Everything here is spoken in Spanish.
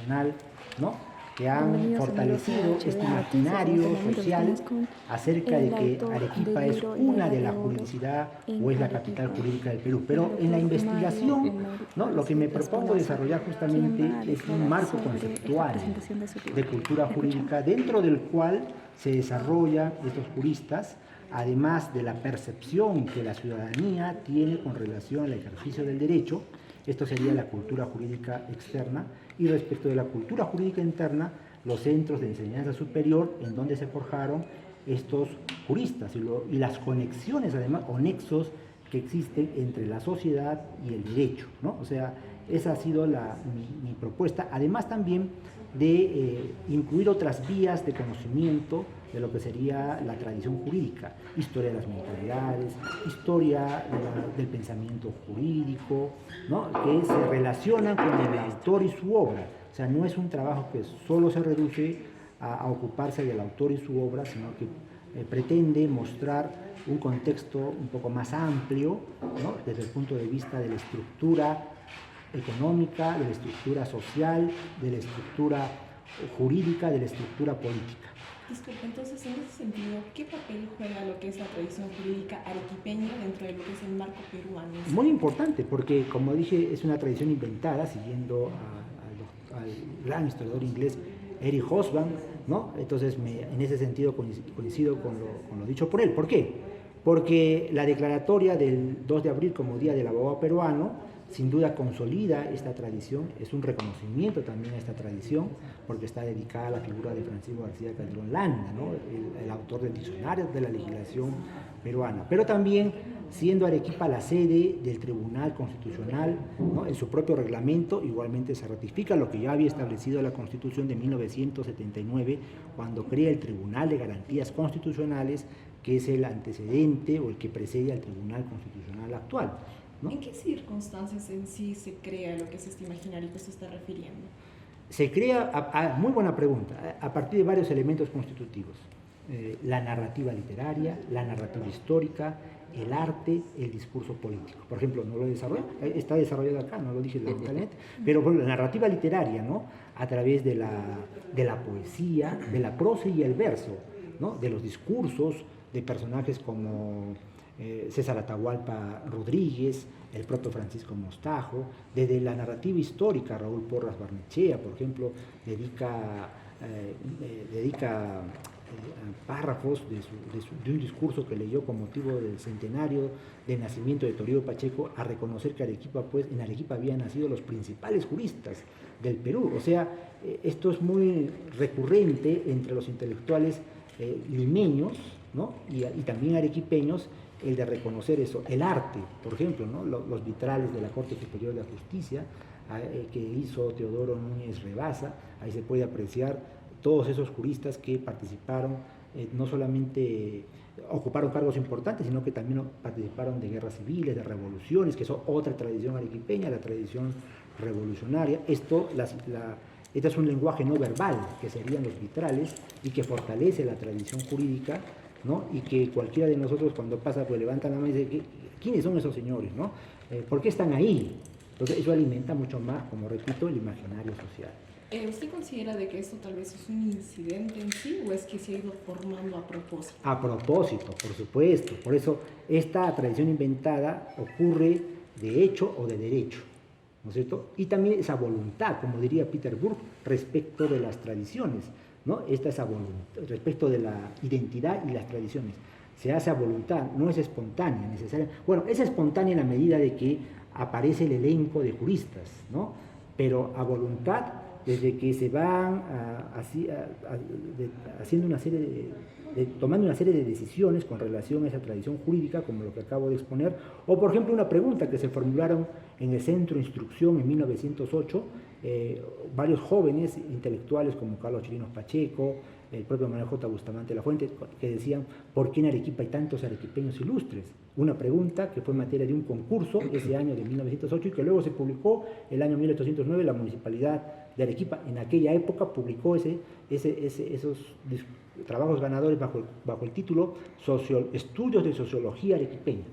constitucional, ¿no?, que han fortalecido este imaginario social acerca de que Arequipa es una de la juridicidad o es la capital jurídica del Perú. Pero en la investigación, ¿no?, lo que me propongo desarrollar justamente es un marco conceptual de cultura jurídica dentro del cual se desarrollan estos juristas, además de la percepción que la ciudadanía tiene con relación al ejercicio del derecho. Esto sería la cultura jurídica externa, y respecto de la cultura jurídica interna, los centros de enseñanza superior en donde se forjaron estos juristas y las conexiones, además, o nexos que existen entre la sociedad y el derecho, ¿no? O sea, esa ha sido mi propuesta, además también de incluir otras vías de conocimiento de lo que sería la tradición jurídica, historia de las mentalidades, historia del pensamiento jurídico, ¿no?, que se relacionan con el autor y su obra. O sea, no es un trabajo que solo se reduce a ocuparse del autor y su obra, sino que pretende mostrar un contexto un poco más amplio, ¿no?, desde el punto de vista de la estructura económica, de la estructura social, de la estructura jurídica, de la estructura política. Disculpe, entonces, en ese sentido, ¿qué papel juega lo que es la tradición jurídica arequipeña dentro de lo que es el marco peruano? Muy importante, porque, como dije, es una tradición inventada, siguiendo al gran historiador inglés Eric Hobsbawm, ¿no? Entonces, en ese sentido coincido con lo dicho por él. ¿Por qué? Porque la declaratoria del 2 de abril como Día del Abogado Peruano sin duda consolida esta tradición, es un reconocimiento también a esta tradición, porque está dedicada a la figura de Francisco García Calderón Landa, ¿no?, el autor del diccionario de la legislación peruana. Pero también, siendo Arequipa la sede del Tribunal Constitucional, ¿no?, en su propio reglamento igualmente se ratifica lo que ya había establecido la Constitución de 1979, cuando crea el Tribunal de Garantías Constitucionales, que es el antecedente o el que precede al Tribunal Constitucional actual, ¿no? ¿En qué circunstancias en sí se crea lo que es este imaginario que se está refiriendo? Se crea, muy buena pregunta, a partir de varios elementos constitutivos. La narrativa literaria, la narrativa histórica, el arte, el discurso político. Por ejemplo, no lo he desarrollado, está desarrollado acá, no lo dije lamentablemente, pero por la narrativa literaria, ¿no?, a través de la poesía, de la prosa y el verso, ¿no?, de los discursos de personajes como César Atahualpa Rodríguez, el propio Francisco Mostajo, desde la narrativa histórica, Raúl Porras Barnechea, por ejemplo, dedica párrafos de un discurso que leyó con motivo del centenario del nacimiento de Toribio Pacheco, a reconocer que en Arequipa habían nacido los principales juristas del Perú. O sea, esto es muy recurrente entre los intelectuales limeños, ¿no?, y también arequipeños, el de reconocer eso. El arte, por ejemplo, ¿no?, los vitrales de la Corte Superior de Justicia que hizo Teodoro Núñez Rebasa, ahí se puede apreciar todos esos juristas que participaron, no solamente ocuparon cargos importantes, sino que también participaron de guerras civiles, de revoluciones, que son otra tradición arequipeña, la tradición revolucionaria. Este es un lenguaje no verbal, que serían los vitrales, y que fortalece la tradición jurídica, ¿no?, y que cualquiera de nosotros cuando pasa pues levanta la mano y dice, ¿quiénes son esos señores?, ¿no? ¿Por qué están ahí? Entonces eso alimenta mucho más, como repito, el imaginario social. ¿Usted considera de que esto tal vez es un incidente en sí o es que se ha ido formando a propósito? A propósito, por supuesto. Por eso esta tradición inventada ocurre de hecho o de derecho, ¿no es cierto? Y también esa voluntad, como diría Peter Burke, respecto de las tradiciones, ¿no? Esa voluntad, respecto de la identidad y las tradiciones. Se hace a voluntad, no es espontánea necesariamente. Bueno, es espontánea en la medida de que aparece el elenco de juristas, ¿no?, pero a voluntad, desde que se van haciendo una serie tomando una serie de decisiones con relación a esa tradición jurídica, como lo que acabo de exponer, o por ejemplo una pregunta que se formularon en el Centro de Instrucción en 1908, varios jóvenes intelectuales como Carlos Chirinos Pacheco, el propio Manuel J. Bustamante La Fuente, que decían, ¿por qué en Arequipa hay tantos arequipeños ilustres? Una pregunta que fue materia de un concurso ese año de 1908 y que luego se publicó el año 1809, la Municipalidad de Arequipa, en aquella época publicó esos trabajos ganadores bajo el título Estudios de Sociología Arequipeña.